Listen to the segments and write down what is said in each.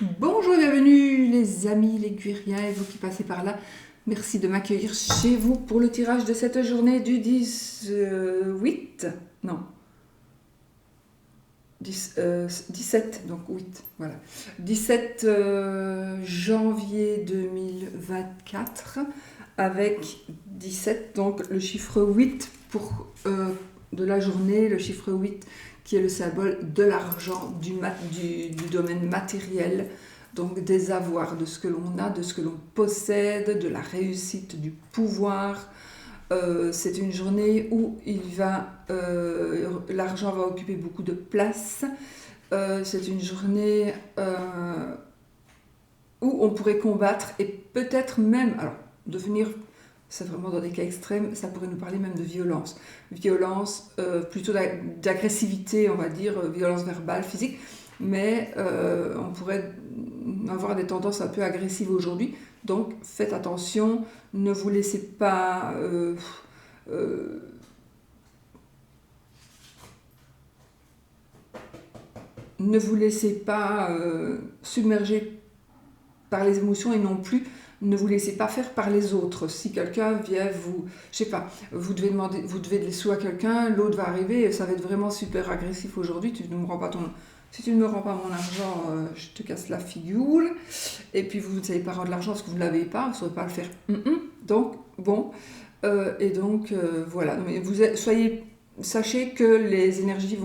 Bonjour et bienvenue les amis, les Guiriens et vous qui passez par là. Merci de m'accueillir chez vous pour le tirage de cette journée du 18, non, 17, donc 8, voilà. 17 janvier 2024 avec 17, donc le chiffre 8 pour de la journée, le chiffre 8 qui est le symbole de l'argent, du domaine matériel, donc des avoirs, de ce que l'on a, de ce que l'on possède, de la réussite, du pouvoir. C'est une journée où l'argent va occuper beaucoup de place. C'est une journée où on pourrait combattre et peut-être même, alors devenir, c'est vraiment dans des cas extrêmes, ça pourrait nous parler même de violence. Violence, plutôt d'agressivité, on va dire, violence verbale, physique, mais on pourrait avoir des tendances un peu agressives aujourd'hui. Donc faites attention, ne vous laissez pas ne vous laissez pas submerger par les émotions et non plus ne vous laissez pas faire par les autres. Si quelqu'un vient vous, je sais pas, vous devez des sous à quelqu'un, l'autre va arriver et ça va être vraiment super agressif aujourd'hui. Si tu ne me rends pas mon argent, je te casse la figure. Et puis vous ne savez pas rendre l'argent parce que vous ne l'avez pas, vous ne saurez pas le faire. Donc bon, voilà. Mais sachez que les énergies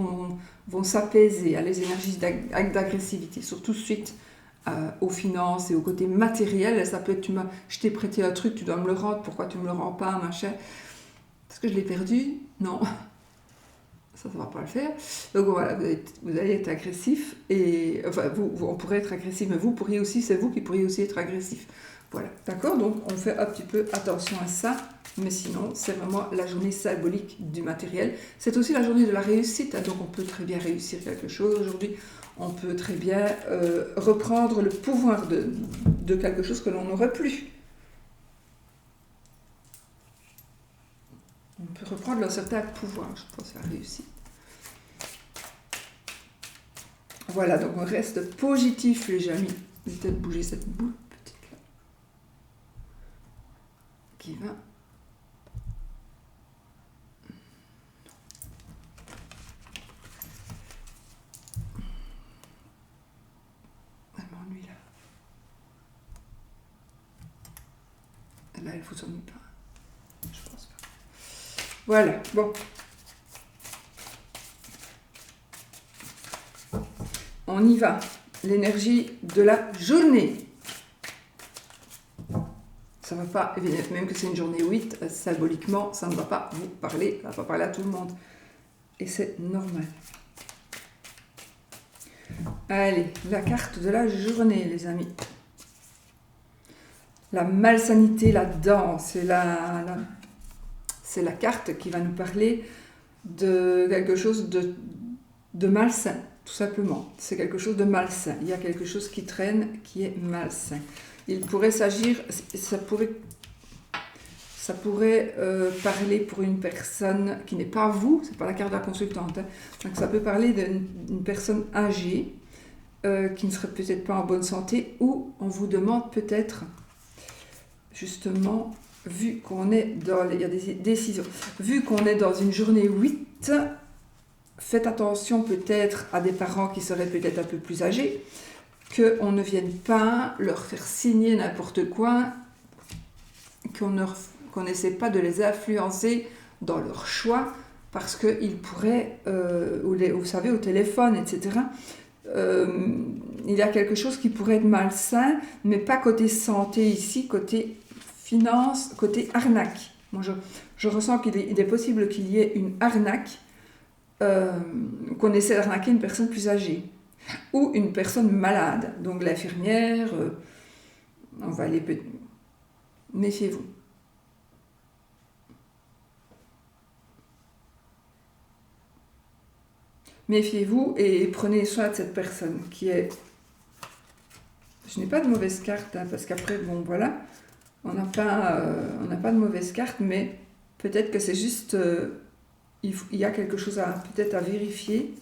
vont s'apaiser, hein, les énergies d'agressivité, surtout suite aux finances et au côté matériel. Ça peut être, je t'ai prêté un truc, tu dois me le rendre, pourquoi tu me le rends pas, machin. Est-ce que je l'ai perdu? Non, ça ne va pas le faire. Donc voilà, vous allez être agressif, et enfin, on pourrait être agressif, mais c'est vous qui pourriez aussi être agressif. Voilà, d'accord? Donc on fait un petit peu attention à ça, mais sinon, c'est vraiment la journée symbolique du matériel. C'est aussi la journée de la réussite, hein, donc on peut très bien réussir quelque chose aujourd'hui. On peut très bien reprendre le pouvoir de quelque chose que l'on n'aurait plus. On peut reprendre un certain pouvoir, je pense, à la réussite. Voilà, donc on reste positif, les amis. Je vais peut-être bouger cette boule petite là. Qui va. Elle m'ennuie là. Là, elle vous ennuie pas. Je pense pas. Voilà, bon. On y va. L'énergie de la journée. Ça ne va pas, évidemment, même que c'est une journée 8, symboliquement, ça ne va pas vous parler, ça ne va pas parler à tout le monde. Et c'est normal. Allez, la carte de la journée, les amis. La malsanité là-dedans, c'est la carte qui va nous parler de quelque chose de malsain, tout simplement. C'est quelque chose de malsain. Il y a quelque chose qui traîne qui est malsain. Il pourrait s'agir, ça pourrait parler pour une personne qui n'est pas vous, c'est pas la carte de la consultante, hein. Donc ça peut parler d'une personne âgée qui ne serait peut-être pas en bonne santé, ou on vous demande peut-être, justement, vu qu'on est il y a des décisions, vu qu'on est dans une journée 8, faites attention peut-être à des parents qui seraient peut-être un peu plus âgés, qu'on ne vienne pas leur faire signer n'importe quoi, qu'on n'essaie pas de les influencer dans leur choix, parce qu'ils pourraient, vous savez, au téléphone, etc., il y a quelque chose qui pourrait être malsain, mais pas côté santé ici, côté finance, côté arnaque. Moi, je ressens qu'il est possible qu'il y ait une arnaque, qu'on essaie d'arnaquer une personne plus âgée ou une personne malade. Donc l'infirmière, on va aller... Méfiez-vous. Méfiez-vous et prenez soin de cette personne qui est... Je n'ai pas de mauvaise carte, hein, parce qu'après, bon, voilà, on n'a pas de mauvaise carte, mais peut-être que c'est juste... il y a quelque chose peut-être à vérifier.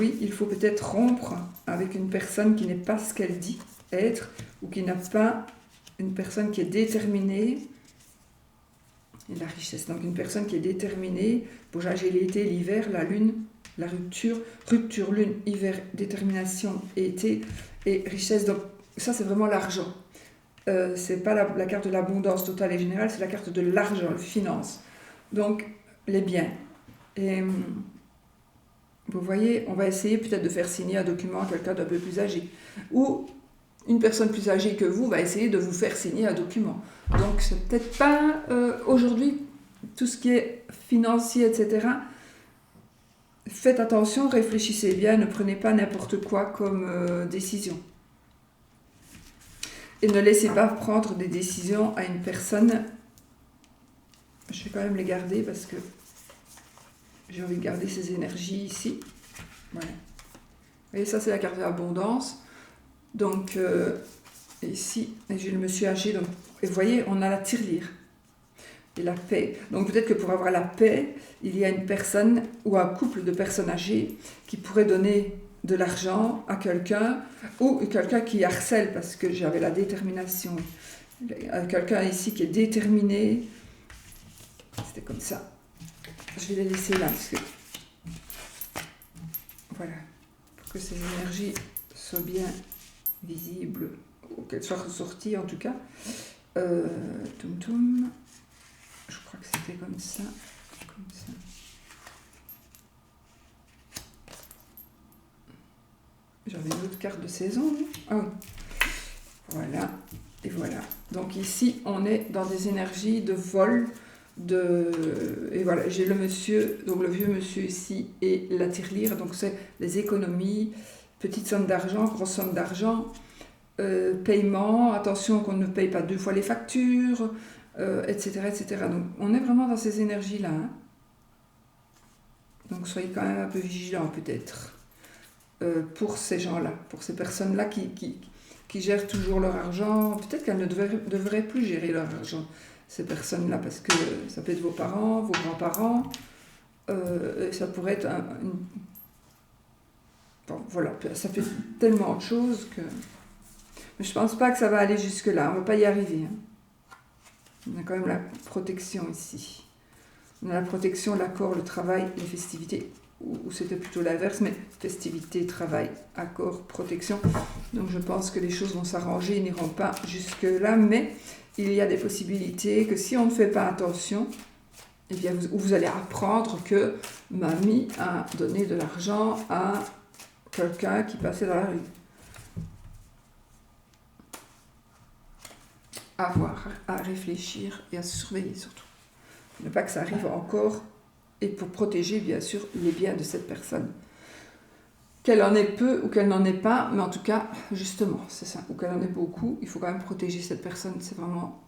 oui, il faut peut-être rompre avec une personne qui n'est pas ce qu'elle dit être, ou qui n'a pas une personne qui est déterminée. Et la richesse, donc une personne qui est déterminée pour jager l'été, l'hiver, la lune, la rupture, lune, hiver, détermination, été et richesse. Donc ça c'est vraiment l'argent. C'est pas la carte de l'abondance totale et générale, c'est la carte de l'argent, la finance. Donc les biens. Et vous voyez, on va essayer peut-être de faire signer un document à quelqu'un d'un peu plus âgé. Ou une personne plus âgée que vous va essayer de vous faire signer un document. Donc c'est peut-être pas aujourd'hui tout ce qui est financier, etc. Faites attention, réfléchissez bien, ne prenez pas n'importe quoi comme décision. Et ne laissez pas prendre des décisions à une personne. Je vais quand même les garder parce que j'ai envie de garder ces énergies ici. Voilà. Et ça c'est la carte de l'abondance. Donc ici, j'ai le monsieur âgé. Donc, et vous voyez, on a la tirelire et la paix. Donc peut-être que pour avoir la paix, il y a une personne ou un couple de personnes âgées qui pourrait donner de l'argent à quelqu'un ou quelqu'un qui harcèle parce que j'avais la détermination. Quelqu'un ici qui est déterminé. C'était comme ça. Je vais les laisser là parce que voilà, pour que ces énergies soient bien visibles ou qu'elles soient ressorties en tout cas. Toum toum. Je crois que c'était comme ça. J'avais une autre carte de saison. Ah oui. Voilà. Et voilà. Donc ici, on est dans des énergies de vol. Et voilà, j'ai le monsieur, donc le vieux monsieur ici, et la tirelire. Donc c'est les économies, petites sommes d'argent, grosses sommes d'argent, paiement, attention qu'on ne paye pas 2 fois les factures, etc., etc. Donc on est vraiment dans ces énergies-là. Hein. Donc soyez quand même un peu vigilants peut-être pour ces gens-là, pour ces personnes-là qui gèrent toujours leur argent. Peut-être qu'elles ne devraient plus gérer leur argent, ces personnes-là, parce que ça peut être vos parents, vos grands-parents, ça pourrait être Bon, voilà, ça peut être tellement de choses que... Mais je pense pas que ça va aller jusque-là, on va pas y arriver. Hein. On a quand même la protection ici. On a la protection, l'accord, le travail, les festivités, ou c'était plutôt l'inverse, mais festivités, travail, accord, protection. Donc je pense que les choses vont s'arranger, ils n'iront pas jusque-là, mais il y a des possibilités que si on ne fait pas attention, eh bien vous allez apprendre que mamie a donné de l'argent à quelqu'un qui passait dans la rue. À voir, à réfléchir et à se surveiller surtout. Ne pas que ça arrive encore, et pour protéger bien sûr les biens de cette personne. Qu'elle en ait peu ou qu'elle n'en ait pas, mais en tout cas, justement, c'est ça, ou qu'elle en ait beaucoup, il faut quand même protéger cette personne, c'est vraiment...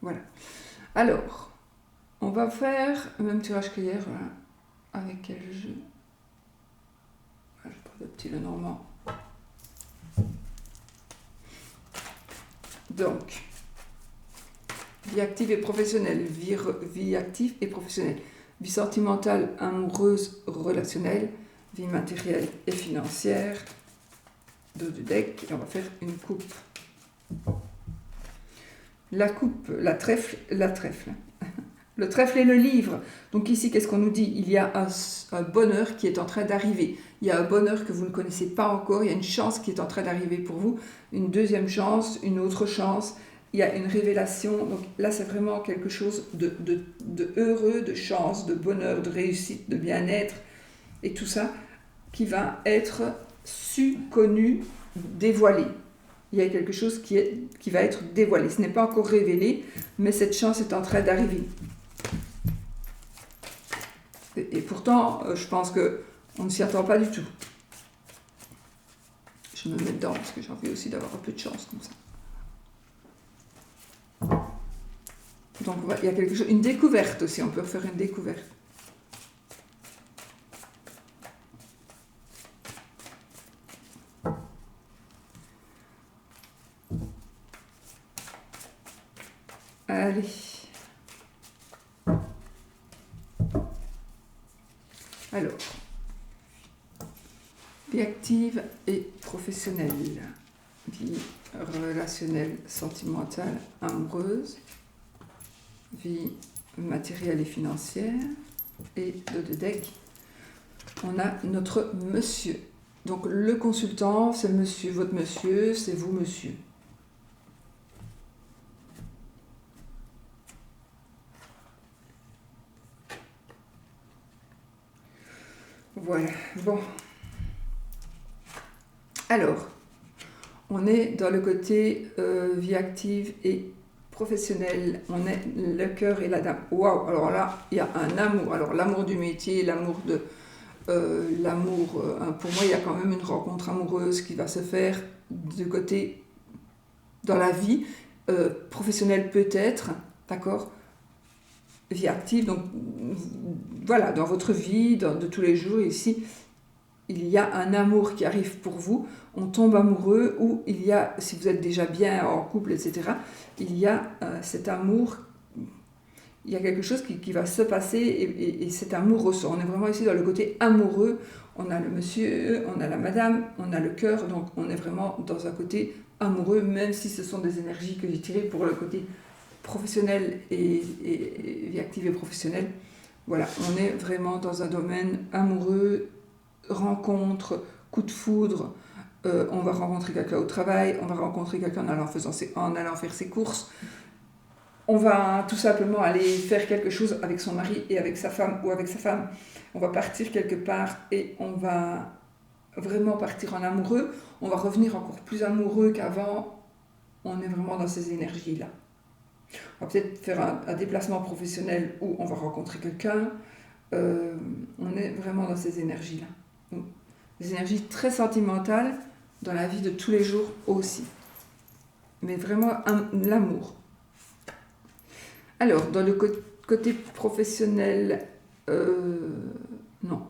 Voilà. Alors, on va faire le même tirage qu'hier, voilà. Avec quel jeu? Je prends le petit Lenormand. Donc, vie active et professionnelle, vie active et professionnelle, vie sentimentale, amoureuse, relationnelle, vie matérielle et financière. Dos du deck, et on va faire une coupe. La coupe, la trèfle. Le trèfle et le livre. Donc ici, qu'est-ce qu'on nous dit? Il y a un bonheur qui est en train d'arriver. Il y a un bonheur que vous ne connaissez pas encore. Il y a une chance qui est en train d'arriver pour vous. Une deuxième chance, une autre chance. Il y a une révélation. Donc là, c'est vraiment quelque chose de heureux, de chance, de bonheur, de réussite, de bien-être. Et tout ça qui va être su, connu, dévoilé. Il y a quelque chose qui va être dévoilé. Ce n'est pas encore révélé, mais cette chance est en train d'arriver. Et pourtant, je pense qu'on ne s'y attend pas du tout. Je me mets dedans parce que j'ai envie aussi d'avoir un peu de chance comme ça. Donc il y a quelque chose, une découverte aussi, on peut faire une découverte. Allez. Alors, Vie active et professionnelle. Vie relationnelle, sentimentale, amoureuse. Vie matérielle et financière. Et de deck, on a notre monsieur. Donc le consultant, c'est monsieur, votre monsieur, c'est vous monsieur. Voilà, bon. Alors, on est dans le côté vie active et professionnelle. On est le cœur et la dame. Waouh, alors là, il y a un amour. Alors l'amour du métier, l'amour de... pour moi, il y a quand même une rencontre amoureuse qui va se faire de côté dans la vie, professionnelle peut-être, d'accord, vie active, donc voilà, dans votre vie, de tous les jours, ici, il y a un amour qui arrive pour vous, on tombe amoureux, ou il y a, si vous êtes déjà bien en couple, etc., il y a cet amour, il y a quelque chose qui va se passer, et cet amour ressort. On est vraiment ici dans le côté amoureux, on a le monsieur, on a la madame, on a le cœur, donc on est vraiment dans un côté amoureux, même si ce sont des énergies que j'ai tirées pour le côté professionnel et vie active et professionnelle. Voilà, on est vraiment dans un domaine amoureux, rencontre, coup de foudre, on va rencontrer quelqu'un au travail, on va rencontrer quelqu'un en allant faire ses courses, on va tout simplement aller faire quelque chose avec son mari et avec sa femme, ou avec sa femme, on va partir quelque part et on va vraiment partir en amoureux, on va revenir encore plus amoureux qu'avant, on est vraiment dans ces énergies-là. On va peut-être faire un déplacement professionnel où on va rencontrer quelqu'un, on est vraiment dans ces énergies-là. Donc, des énergies très sentimentales dans la vie de tous les jours aussi. Mais vraiment l'amour. Alors, dans le côté professionnel, non,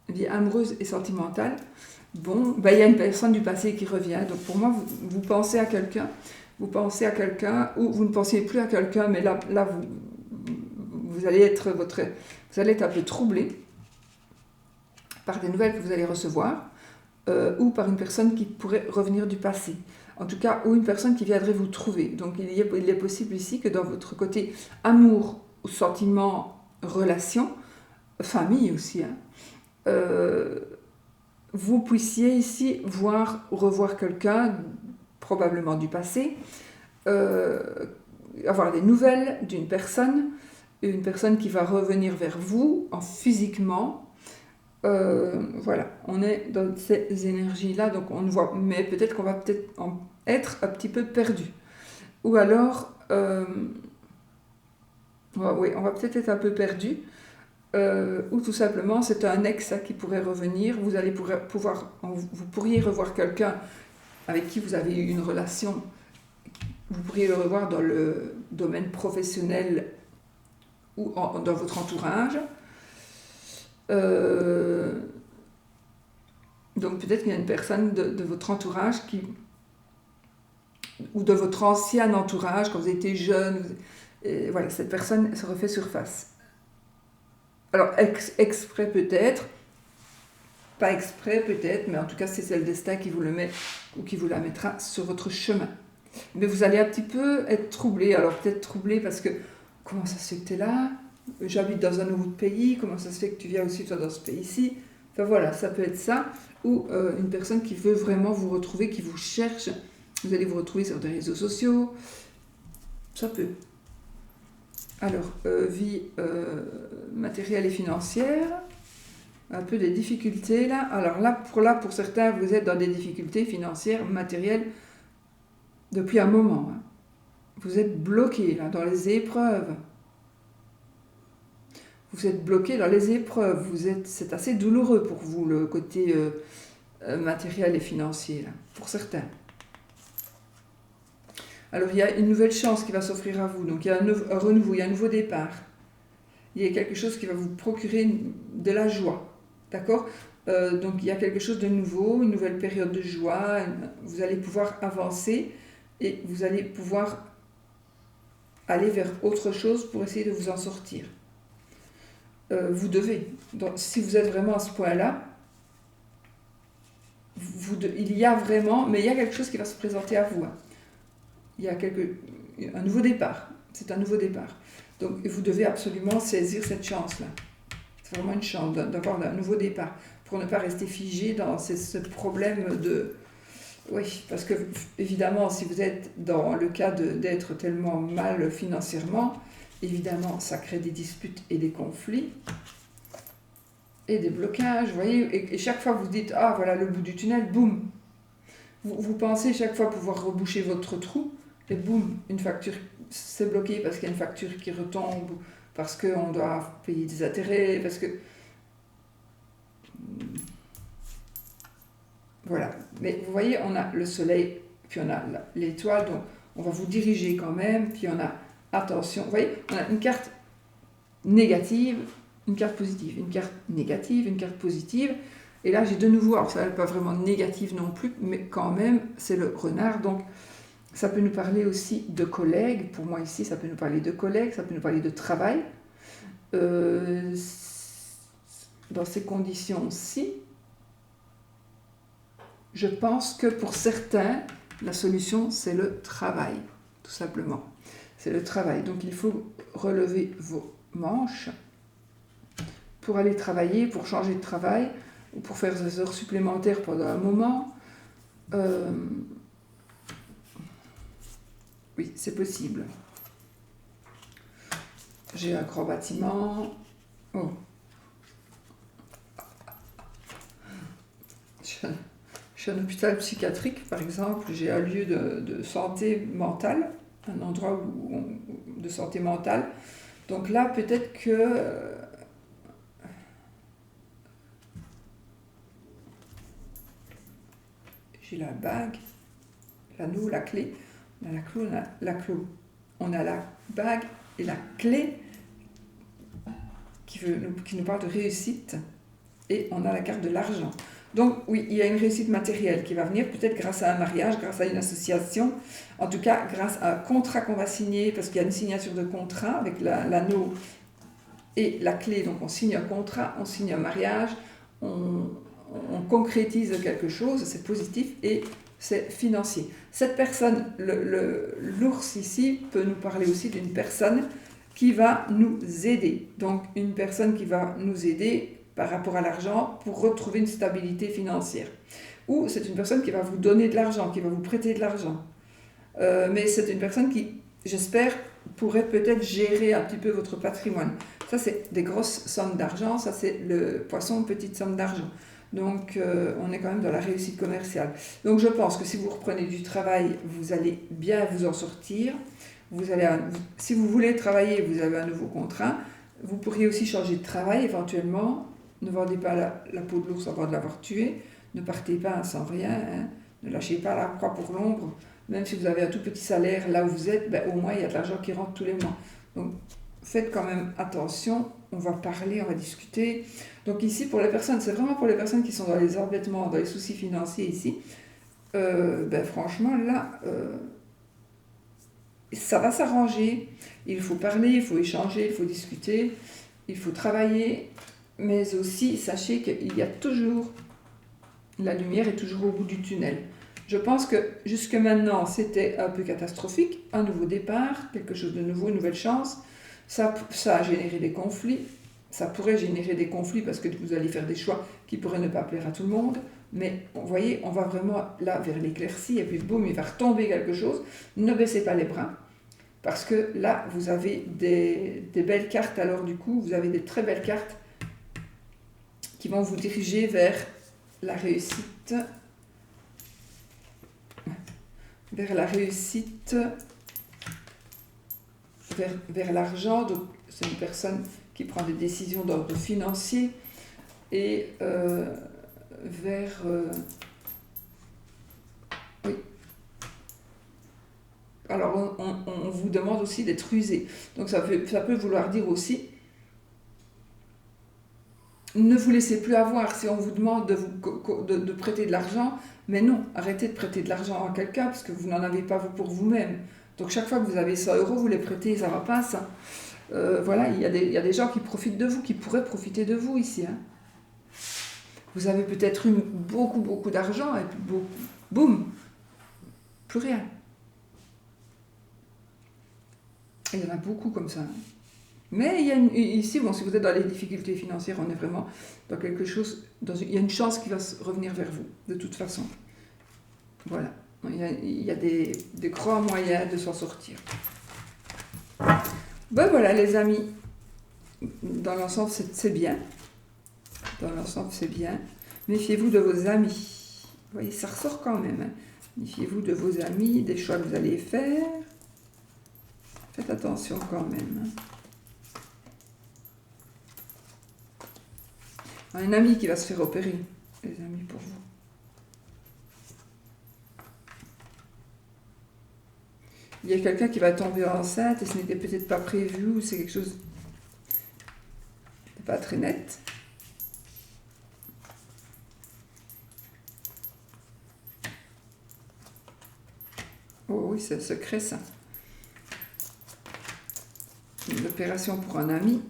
vie amoureuse et sentimentale, bon, il y a une personne du passé qui revient. Donc pour moi, vous pensez à quelqu'un, ou vous ne pensiez plus à quelqu'un, mais là vous allez être un peu troublé par des nouvelles que vous allez recevoir, ou par une personne qui pourrait revenir du passé. En tout cas, ou une personne qui viendrait vous trouver. Donc il est possible ici que dans votre côté amour, sentiment, relation, famille aussi, vous puissiez ici revoir quelqu'un, probablement du passé, avoir des nouvelles d'une personne, une personne qui va revenir vers vous physiquement. Voilà, on est dans ces énergies-là, donc on voit, mais peut-être qu'on va être un petit peu perdu. Ou alors, oui, on va peut-être être un peu perdu, ou tout simplement c'est un ex qui pourrait revenir, vous pourriez revoir quelqu'un avec qui vous avez eu une relation, vous pourriez le revoir dans le domaine professionnel ou dans votre entourage. Donc peut-être qu'il y a une personne de votre entourage ou de votre ancien entourage, quand vous étiez jeune, voilà, cette personne se refait surface. Alors exprès peut-être, pas exprès peut-être, mais en tout cas c'est le destin qui vous le met ou qui vous la mettra sur votre chemin. Mais vous allez un petit peu être troublé, alors peut-être troublé parce que comment ça se fait que tu es là ? J'habite dans un nouveau pays, comment ça se fait que tu viens aussi toi dans ce pays-ci ? Enfin voilà, ça peut être ça, ou une personne qui veut vraiment vous retrouver, qui vous cherche, vous allez vous retrouver sur des réseaux sociaux, ça peut. Alors, vie matérielle et financière, un peu des difficultés là. Alors là, pour certains, vous êtes dans des difficultés financières, matérielles, depuis un moment. Hein. Vous êtes bloqué là, dans les épreuves. Vous êtes bloqué dans les épreuves, c'est assez douloureux pour vous, le côté matériel et financier, là, pour certains. Alors, il y a une nouvelle chance qui va s'offrir à vous, donc il y a un renouveau, il y a un nouveau départ. Il y a quelque chose qui va vous procurer de la joie, d'accord ? Donc, il y a quelque chose de nouveau, une nouvelle période de joie, vous allez pouvoir avancer et vous allez pouvoir aller vers autre chose pour essayer de vous en sortir. Vous devez. Donc, si vous êtes vraiment à ce point-là, il y a vraiment, mais il y a quelque chose qui va se présenter à vous. Hein. Il y a un nouveau départ. C'est un nouveau départ. Donc vous devez absolument saisir cette chance-là. C'est vraiment une chance d'avoir un nouveau départ pour ne pas rester figé dans ce problème de... Oui, parce que évidemment, si vous êtes dans le cas d'être tellement mal financièrement, évidemment, ça crée des disputes et des conflits et des blocages, vous voyez, et chaque fois vous dites, ah voilà le bout du tunnel, boum, vous pensez chaque fois pouvoir reboucher votre trou, et boum, une facture, c'est bloqué parce qu'il y a une facture qui retombe, parce qu'on doit payer des intérêts, parce que... Voilà, mais vous voyez, on a le soleil, puis on a l'étoile, donc on va vous diriger quand même, puis on a, attention, vous voyez, on a une carte négative, une carte positive, une carte négative, une carte positive, et là j'ai de nouveau, alors ça n'est pas vraiment négative non plus, mais quand même, c'est le renard, donc ça peut nous parler aussi de collègues, pour moi ici, ça peut nous parler de collègues, ça peut nous parler de travail, dans ces conditions-ci, je pense que pour certains, la solution, c'est le travail, tout simplement. C'est le travail. Donc, il faut relever vos manches pour aller travailler, pour changer de travail, ou pour faire des heures supplémentaires pendant un moment. Oui, c'est possible. J'ai un grand bâtiment. Oh. Je suis un hôpital psychiatrique, par exemple, j'ai un lieu de santé mentale, un endroit de santé mentale. Donc là, peut-être que j'ai la bague, l'anneau, la clé. On a la clé, on a la bague et la clé qui nous parle de réussite. Et on a la carte de l'argent. Donc oui, il y a une réussite matérielle qui va venir, peut-être grâce à un mariage, grâce à une association, en tout cas grâce à un contrat qu'on va signer, parce qu'il y a une signature de contrat avec l'anneau et la clé, donc on signe un contrat, on signe un mariage, on concrétise quelque chose, c'est positif et c'est financier. Cette personne, l'ours ici, peut nous parler aussi d'une personne qui va nous aider, donc une personne qui va nous aider par rapport à l'argent pour retrouver une stabilité financière. Ou c'est une personne qui va vous donner de l'argent, qui va vous prêter de l'argent. Mais c'est une personne qui, j'espère, pourrait peut-être gérer un petit peu votre patrimoine. Ça, c'est des grosses sommes d'argent, ça, c'est le poisson, petite somme d'argent. Donc, on est quand même dans la réussite commerciale. Donc, je pense que si vous reprenez du travail, vous allez bien vous en sortir. Si vous voulez travailler, vous avez un nouveau contrat. Vous pourriez aussi changer de travail éventuellement. Ne vendez pas la peau de l'ours avant de l'avoir tué. Ne partez pas sans rien. Hein. Ne lâchez pas la proie pour l'ombre. Même si vous avez un tout petit salaire là où vous êtes, ben, au moins il y a de l'argent qui rentre tous les mois. Donc faites quand même attention. On va parler, on va discuter. Donc ici, pour les personnes, c'est vraiment pour les personnes qui sont dans les embêtements, dans les soucis financiers ici. Ben, franchement, là, ça va s'arranger. Il faut parler, il faut échanger, il faut discuter, il faut travailler. Mais aussi, sachez qu'il y a toujours, la lumière est toujours au bout du tunnel. Je pense que jusque maintenant, c'était un peu catastrophique, un nouveau départ, quelque chose de nouveau, une nouvelle chance. Ça a généré des conflits, ça pourrait générer des conflits parce que vous allez faire des choix qui pourraient ne pas plaire à tout le monde. Mais vous voyez, on va vraiment là vers l'éclaircie et puis boum, il va retomber quelque chose. Ne baissez pas les bras. Parce que là, vous avez des belles cartes, alors du coup, vous avez des très belles cartes qui vont vous diriger vers la réussite, vers l'argent. Donc, c'est une personne qui prend des décisions d'ordre financier et vers... oui. Alors, on vous demande aussi d'être rusé. Donc, ça peut vouloir dire aussi, ne vous laissez plus avoir si on vous demande de prêter de l'argent. Mais non, arrêtez de prêter de l'argent à quelqu'un parce que vous n'en avez pas vous pour vous-même. Donc, chaque fois que vous avez 100 €, vous les prêtez, ça va pas, ça. Voilà, il y a des gens qui profitent de vous, qui pourraient profiter de vous ici. Hein. Vous avez peut-être eu beaucoup d'argent et puis boum, plus rien. Et il y en a beaucoup comme ça. Mais il y a ici, bon, si vous êtes dans les difficultés financières, on est vraiment dans quelque chose, il y a une chance qui va revenir vers vous, de toute façon. Voilà. Il y a des grands moyens de s'en sortir. Ben voilà, les amis. Dans l'ensemble, c'est bien. Dans l'ensemble, c'est bien. Méfiez-vous de vos amis. Vous voyez, ça ressort quand même. Méfiez-vous de vos amis, des choix que vous allez faire. Faites attention quand même. Un ami qui va se faire opérer, les amis, pour vous. Il y a quelqu'un qui va tomber enceinte et ce n'était peut-être pas prévu, ou c'est quelque chose de pas très net. Oh oui, c'est secret ça. Une opération pour un ami.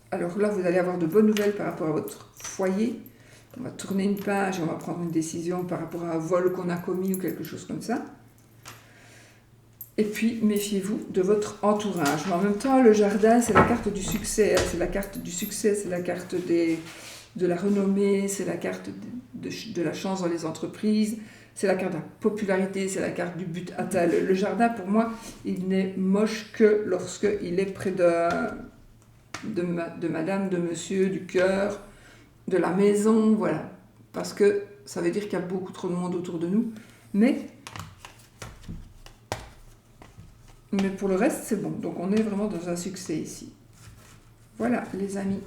Alors là, vous allez avoir de bonnes nouvelles par rapport à votre foyer. On va tourner une page et on va prendre une décision par rapport à un vol qu'on a commis ou quelque chose comme ça. Et puis, méfiez-vous de votre entourage. Mais en même temps, le jardin, c'est la carte du succès. C'est la carte du succès, c'est la carte de la renommée, c'est la carte de la chance dans les entreprises, c'est la carte de la popularité, c'est la carte du but atteint. Le jardin, pour moi, il n'est moche que lorsqu'il est près de madame, de monsieur, du cœur, de la maison, voilà. Parce que ça veut dire qu'il y a beaucoup trop de monde autour de nous. Mais pour le reste, c'est bon. Donc on est vraiment dans un succès ici. Voilà, les amis.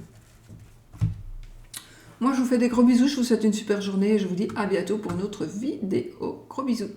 Moi, je vous fais des gros bisous. Je vous souhaite une super journée et je vous dis à bientôt pour une autre vidéo. Gros bisous.